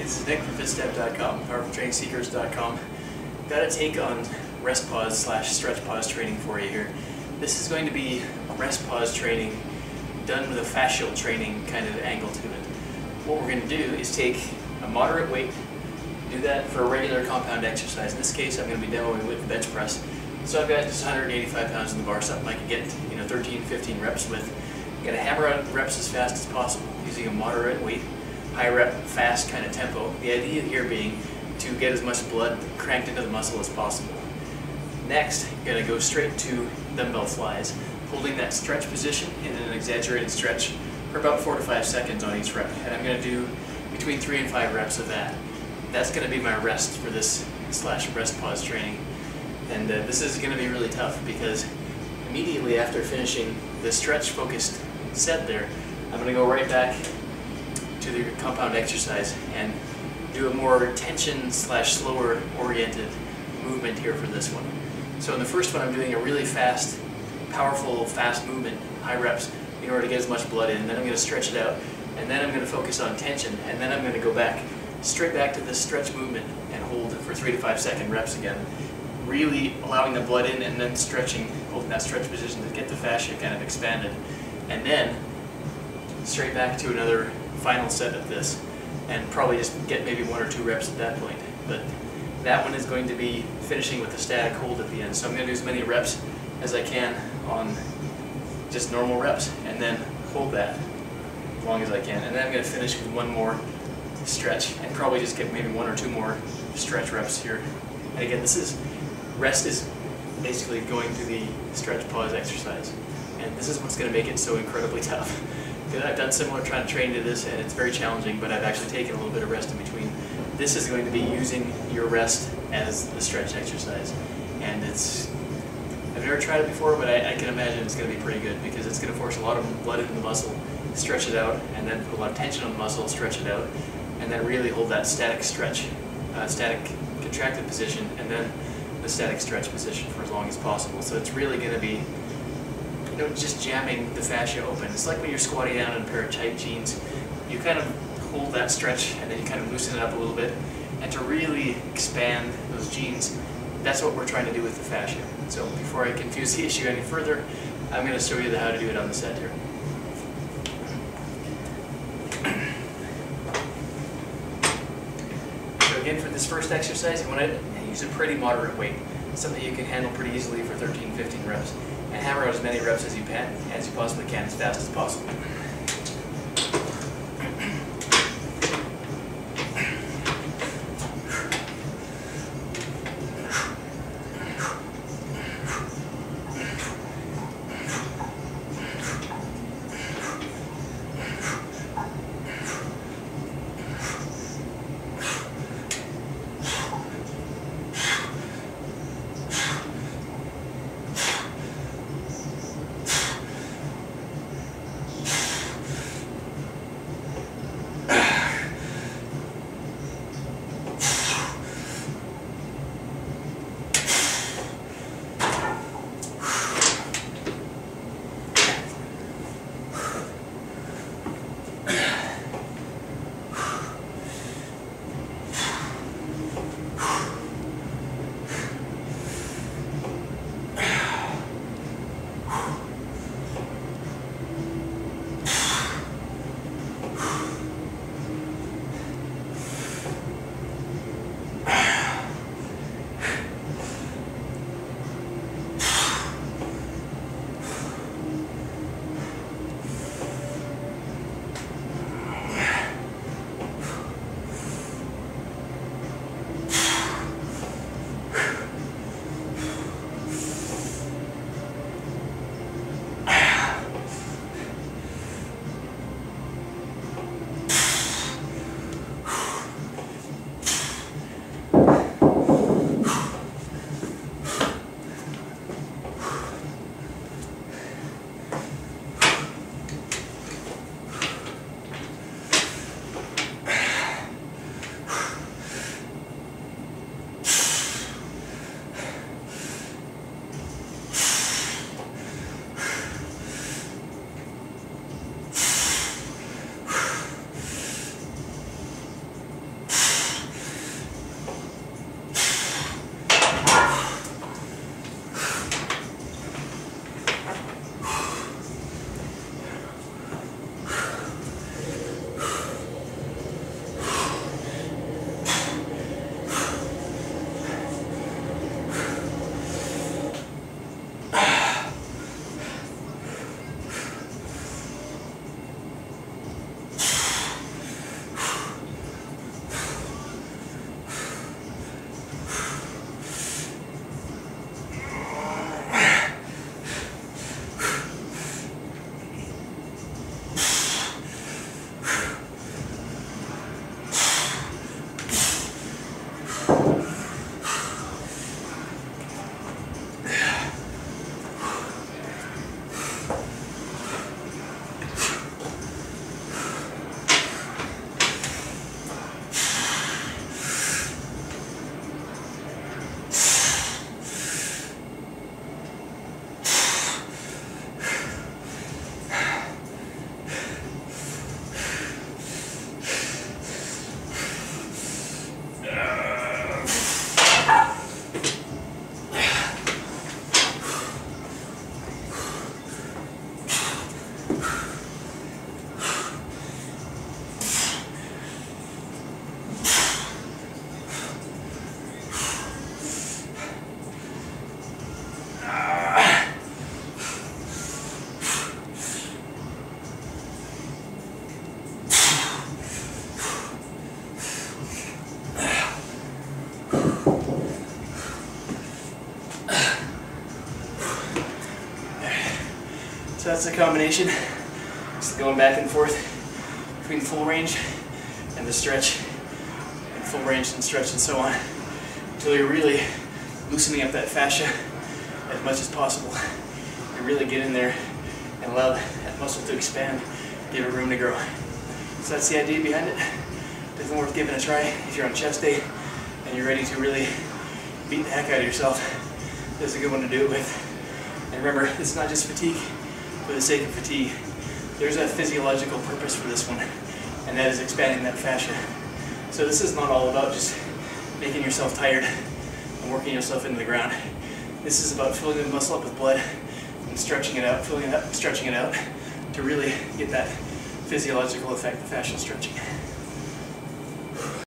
this is Nick from fitstep.com, powerfultrainingseekers.com. Got a take on rest pause / stretch pause training for you here. This is going to be rest pause training done with a fascial training kind of angle to it. What we're going to do is take a moderate weight, do that for a regular compound exercise. In this case, I'm going to be demoing with the bench press. So I've got just 185 pounds in the bar, something I can get 13, 15 reps with. I'm going to hammer out reps as fast as possible using a moderate weight, high rep, fast kind of tempo. The idea here being to get as much blood cranked into the muscle as possible. Next, you're going to go straight to dumbbell flies, holding that stretch position in an exaggerated stretch for about 4 to 5 seconds on each rep. And I'm going to do between 3 and 5 reps of that. That's going to be my rest for this / rest pause training. And this is going to be really tough because immediately after finishing the stretch focused set there, I'm going to go right back to the compound exercise and do a more tension / slower oriented movement here for this one. So in the first one, I'm doing a really fast, powerful, fast movement, high reps, in order to get as much blood in. Then I'm going to stretch it out, and then I'm going to focus on tension, and then I'm going to go back, straight back to this stretch movement and hold for 3 to 5 second reps again. Really allowing the blood in and then stretching, holding that stretch position to get the fascia kind of expanded. And then straight back to another final set of this, and probably just get maybe 1 or 2 reps at that point. But that one is going to be finishing with a static hold at the end. So I'm going to do as many reps as I can on just normal reps, and then hold that as long as I can. And then I'm going to finish with 1 more stretch, and probably just get maybe 1 or 2 more stretch reps here. And again, rest is basically going through the stretch pause exercise. And this is what's going to make it so incredibly tough. Because I've done similar trying to train to this, and it's very challenging, but I've actually taken a little bit of rest in between. This is going to be using your rest as the stretch exercise. And I've never tried it before, but I can imagine it's going to be pretty good because it's going to force a lot of blood into the muscle, stretch it out, and then put a lot of tension on the muscle, stretch it out, and then really hold that static stretch, static contracted position, and then the static stretch position for as long as possible. So it's really going to be just jamming the fascia open. It's like when you're squatting down in a pair of tight jeans. You kind of hold that stretch and then you kind of loosen it up a little bit. And to really expand those jeans, that's what we're trying to do with the fascia. So before I confuse the issue any further, I'm going to show you how to do it on the set here. So again, for this first exercise, you want to use a pretty moderate weight, something you can handle pretty easily for 13, 15 reps. And hammer out as many reps as you possibly can, as fast as possible. So that's the combination. Just going back and forth between full range and the stretch, and full range and stretch and so on, until you're really loosening up that fascia as much as possible. You really get in there and allow that muscle to expand, give it room to grow. So that's the idea behind it. Definitely worth giving a try if you're on chest day and you're ready to really beat the heck out of yourself. This is a good one to do it with. And remember, it's not just fatigue for the sake of fatigue. There's a physiological purpose for this one, and that is expanding that fascia. So this is not all about just making yourself tired and working yourself into the ground. This is about filling the muscle up with blood and stretching it out, filling it up, stretching it out to really get that physiological effect, the fascial stretching.